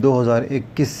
2021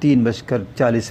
3:40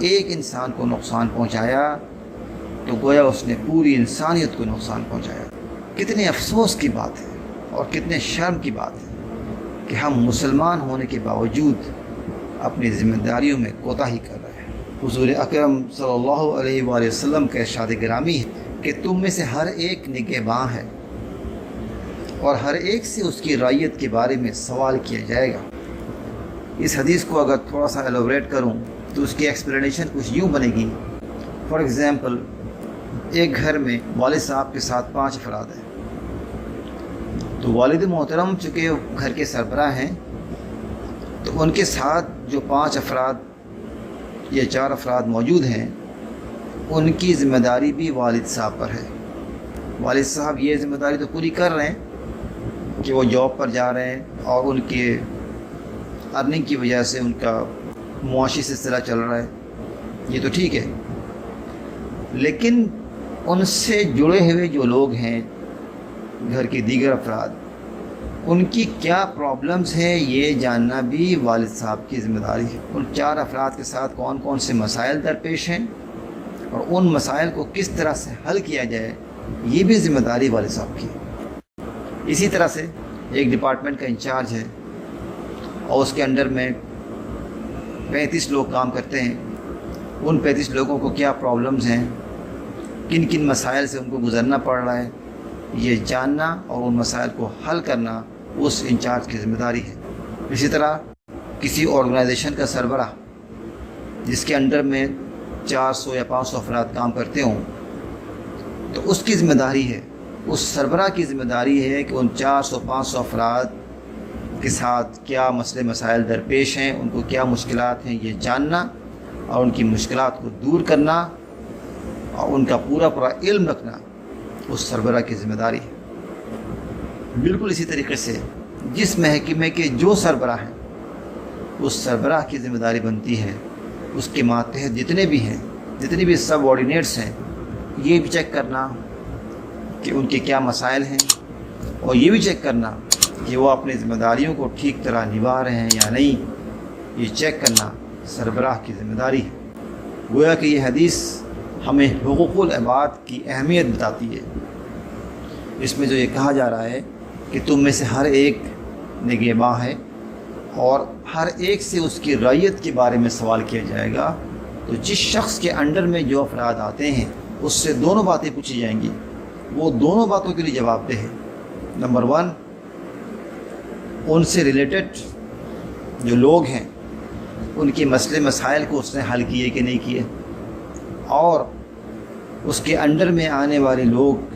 ایک انسان کو نقصان پہنچایا تو گویا اس نے پوری انسانیت کو نقصان پہنچایا۔ کتنے افسوس کی بات ہے اور کتنے شرم کی بات ہے کہ ہم مسلمان ہونے کے باوجود اپنی ذمہ داریوں میں کوتاہی کر رہے ہیں۔ حضور اکرم صلی اللہ علیہ وآلہ وسلم کا ارشاد گرامی ہے کہ تم میں سے ہر ایک نگہباں ہے اور ہر ایک سے اس کی رعیت کے بارے میں سوال کیا جائے گا۔ اس حدیث کو اگر تھوڑا سا ایلوبریٹ کروں تو اس کی ایکسپلینیشن کچھ یوں بنے گی۔ فار ایگزامپل، ایک گھر میں والد صاحب کے ساتھ 5 افراد ہیں، تو والد محترم چونکہ گھر کے سربراہ ہیں تو ان کے ساتھ جو 5 افراد یا 4 افراد موجود ہیں ان کی ذمہ داری بھی والد صاحب پر ہے۔ والد صاحب یہ ذمہ داری تو پوری کر رہے ہیں کہ وہ جاب پر جا رہے ہیں اور ان کے ارننگ کی وجہ سے ان کا معاشی سلسلہ چل رہا ہے، یہ تو ٹھیک ہے، لیکن ان سے جڑے ہوئے جو لوگ ہیں گھر کے دیگر افراد، ان کی کیا پرابلمز ہیں یہ جاننا بھی والد صاحب کی ذمہ داری ہے۔ ان 4 افراد کے ساتھ کون کون سے مسائل درپیش ہیں اور ان مسائل کو کس طرح سے حل کیا جائے یہ بھی ذمہ داری والد صاحب کی ہے۔ اسی طرح سے ایک ڈپارٹمنٹ کا انچارج ہے اور اس کے انڈر میں 35 لوگ کام کرتے ہیں، ان 35 لوگوں کو کیا پرابلمز ہیں، کن کن مسائل سے ان کو گزرنا پڑ رہا ہے، یہ جاننا اور ان مسائل کو حل کرنا اس انچارج کی ذمہ داری ہے۔ اسی طرح کسی آرگنائزیشن کا سربراہ جس کے انڈر میں 400 یا 500 افراد کام کرتے ہوں تو اس کی ذمہ داری ہے، اس سربراہ کی ذمہ داری ہے کہ ان 400-500 افراد کے ساتھ کیا مسئلے مسائل درپیش ہیں، ان کو کیا مشکلات ہیں یہ جاننا اور ان کی مشکلات کو دور کرنا اور ان کا پورا علم رکھنا اس سربراہ کی ذمہ داری ہے۔ بالکل اسی طریقے سے جس محکمے کے جو سربراہ ہیں اس سربراہ کی ذمہ داری بنتی ہے اس کے ماتحت جتنے بھی ہیں، جتنے بھی سب آرڈینیٹس ہیں، یہ بھی چیک کرنا کہ ان کے کیا مسائل ہیں اور یہ بھی چیک کرنا کہ وہ اپنی ذمہ داریوں کو ٹھیک طرح نبھا رہے ہیں یا نہیں، یہ چیک کرنا سربراہ کی ذمہ داری ہے۔ گویا کہ یہ حدیث ہمیں حقوق العباد کی اہمیت بتاتی ہے۔ اس میں جو یہ کہا جا رہا ہے کہ تم میں سے ہر ایک نگہباں ہے اور ہر ایک سے اس کی رعیت کے بارے میں سوال کیا جائے گا، تو جس شخص کے انڈر میں جو افراد آتے ہیں اس سے دونوں باتیں پوچھی جائیں گی، وہ دونوں باتوں کے لیے جواب دہ ہے۔ نمبر 1، ان سے ریلیٹڈ جو لوگ ہیں ان کے مسئلے مسائل کو اس نے حل کیے کہ نہیں کیے، اور اس کے انڈر میں آنے والے لوگ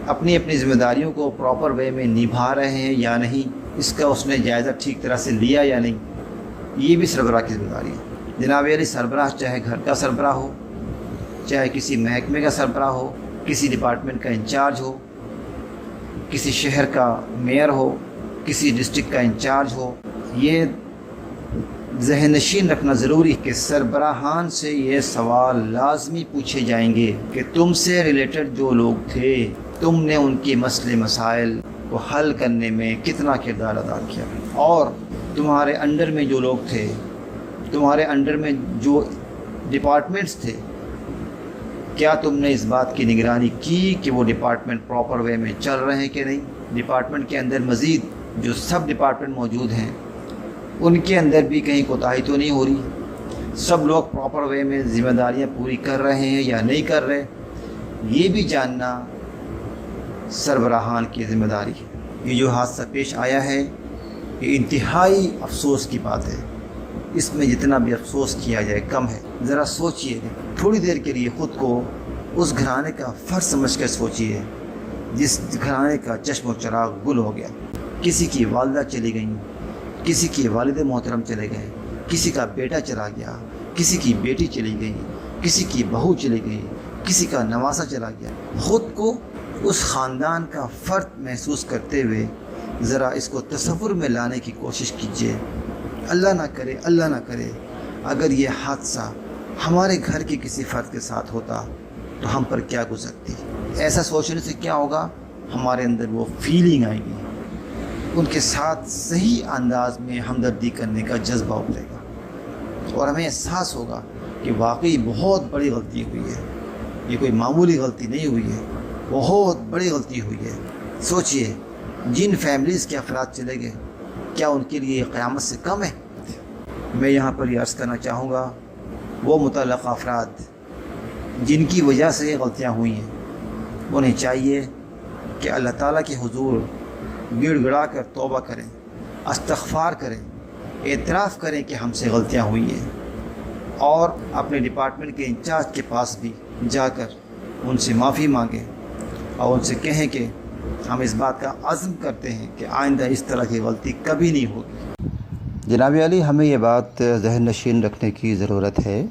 اپنی اپنی ذمہ داریوں کو پراپر وے میں نبھا رہے ہیں یا نہیں، اس کا اس نے جائزہ ٹھیک طرح سے لیا یا نہیں، یہ بھی سربراہ کی ذمہ داری ہے۔ جناب علی، سربراہ چاہے گھر کا سربراہ ہو، چاہے کسی محکمے کا سربراہ ہو، کسی ڈپارٹمنٹ کا انچارج ہو، کسی شہر کا میئر ہو، کسی ڈسٹرکٹ کا انچارج ہو، یہ ذہن نشین رکھنا ضروری ہے کہ سربراہان سے یہ سوال لازمی پوچھے جائیں گے کہ تم سے ریلیٹڈ جو لوگ تھے، تم نے ان کے مسئلے مسائل کو حل کرنے میں کتنا کردار ادا کیا، اور تمہارے انڈر میں جو لوگ تھے، تمہارے انڈر میں جو ڈپارٹمنٹس تھے، کیا تم نے اس بات کی نگرانی کی کہ وہ ڈپارٹمنٹ پراپر وے میں چل رہے ہیں کہ نہیں، ڈپارٹمنٹ کے اندر مزید جو سب ڈپارٹمنٹ موجود ہیں ان کے اندر بھی کہیں کوتاہی تو نہیں ہو رہی، سب لوگ پراپر وے میں ذمہ داریاں پوری کر رہے ہیں یا نہیں کر رہے، یہ بھی جاننا سربراہان کی ذمہ داری ہے۔ یہ جو حادثہ پیش آیا ہے یہ انتہائی افسوس کی بات ہے، اس میں جتنا بھی افسوس کیا جائے کم ہے۔ ذرا سوچئے، تھوڑی دیر کے لیے خود کو اس گھرانے کا فرد سمجھ کر سوچئے جس گھرانے کا چشم و چراغ گل ہو گیا، کسی کی والدہ چلی گئیں، کسی کے والد محترم چلے گئے، کسی کا بیٹا چلا گیا، کسی کی بیٹی چلی گئی، کسی کی بہو چلی گئی، کسی کا نواسہ چلا گیا۔ خود کو اس خاندان کا فرد محسوس کرتے ہوئے ذرا اس کو تصور میں لانے کی کوشش کیجیے۔ اللہ نہ کرے اگر یہ حادثہ ہمارے گھر کے کسی فرد کے ساتھ ہوتا تو ہم پر کیا گزرتی۔ ایسا سوچنے سے کیا ہوگا، ہمارے اندر وہ فیلنگ آئے گی، ان کے ساتھ صحیح انداز میں ہمدردی کرنے کا جذبہ ابھرے گا اور ہمیں احساس ہوگا کہ واقعی بہت بڑی غلطی ہوئی ہے، یہ کوئی معمولی غلطی نہیں ہوئی ہے، بہت بڑی غلطی ہوئی ہے۔ سوچئے جن فیملیز کے افراد چلے گئے، کیا ان کے لیے قیامت سے کم ہے؟ میں یہاں پر یہ عرض کرنا چاہوں گا، وہ متعلقہ افراد جن کی وجہ سے یہ غلطیاں ہوئی ہیں، انہیں چاہیے کہ اللہ تعالیٰ کے حضور گڑ گڑا کر توبہ کریں، استغفار کریں، اعتراف کریں کہ ہم سے غلطیاں ہوئی ہیں، اور اپنے ڈپارٹمنٹ کے انچارج کے پاس بھی جا کر ان سے معافی مانگیں اور ان سے کہیں کہ ہم اس بات کا عزم کرتے ہیں کہ آئندہ اس طرح کی غلطی کبھی نہیں ہوگی۔ جناب علی، ہمیں یہ بات ذہن نشین رکھنے کی ضرورت ہے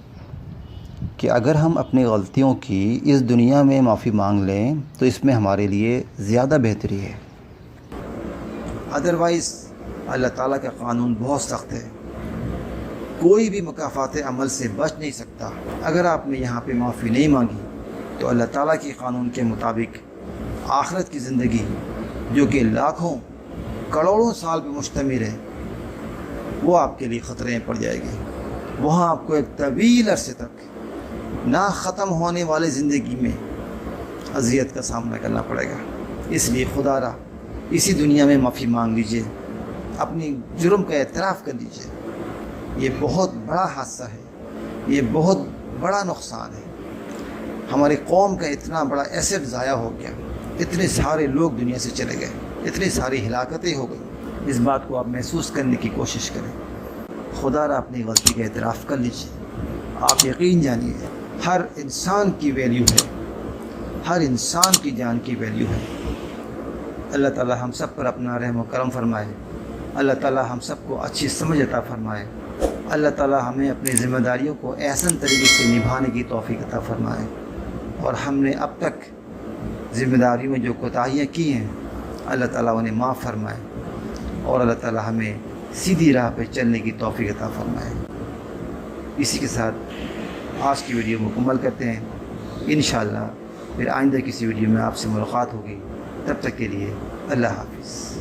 کہ اگر ہم اپنی غلطیوں کی اس دنیا میں معافی مانگ لیں تو اس میں ہمارے لیے زیادہ بہتری ہے، ادروائز اللہ تعالیٰ کا قانون بہت سخت ہے، کوئی بھی مکافات عمل سے بچ نہیں سکتا۔ اگر آپ نے یہاں پہ معافی نہیں مانگی تو اللہ تعالیٰ کے قانون کے مطابق آخرت کی زندگی، جو کہ لاکھوں کروڑوں سال پہ مشتمل ہے، وہ آپ کے لیے خطرے میں پڑ جائے گی۔ وہاں آپ کو ایک طویل عرصے تک نہ ختم ہونے والی زندگی میں اذیت کا سامنا کرنا پڑے گا۔ اس لیے خدا را اسی دنیا میں معافی مانگ لیجئے، اپنی جرم کا اعتراف کر لیجئے۔ یہ بہت بڑا حادثہ ہے، یہ بہت بڑا نقصان ہے، ہماری قوم کا اتنا بڑا ایسٹ ضائع ہو گیا، اتنے سارے لوگ دنیا سے چلے گئے، اتنی ساری ہلاکتیں ہو گئی۔ اس بات کو آپ محسوس کرنے کی کوشش کریں، خدا را اپنی غلطی کا اعتراف کر لیجئے۔ آپ یقین جانیے ہر انسان کی ویلیو ہے، ہر انسان کی جان کی ویلیو ہے۔ اللہ تعالی ہم سب پر اپنا رحم و کرم فرمائے، اللہ تعالی ہم سب کو اچھی سمجھ عطا فرمائے، اللہ تعالی ہمیں اپنی ذمہ داریوں کو احسن طریقے سے نبھانے کی توفیق عطا فرمائے، اور ہم نے اب تک ذمہ داریوں میں جو کوتاہیاں کی ہیں اللہ تعالیٰ انہیں معاف فرمائے، اور اللہ تعالیٰ ہمیں سیدھی راہ پہ چلنے کی توفیق عطا فرمائے۔ اسی کے ساتھ آج کی ویڈیو مکمل کرتے ہیں، انشاءاللہ پھر آئندہ کسی ویڈیو میں آپ سے ملاقات ہوگی، تب تک کے لیے اللہ حافظ۔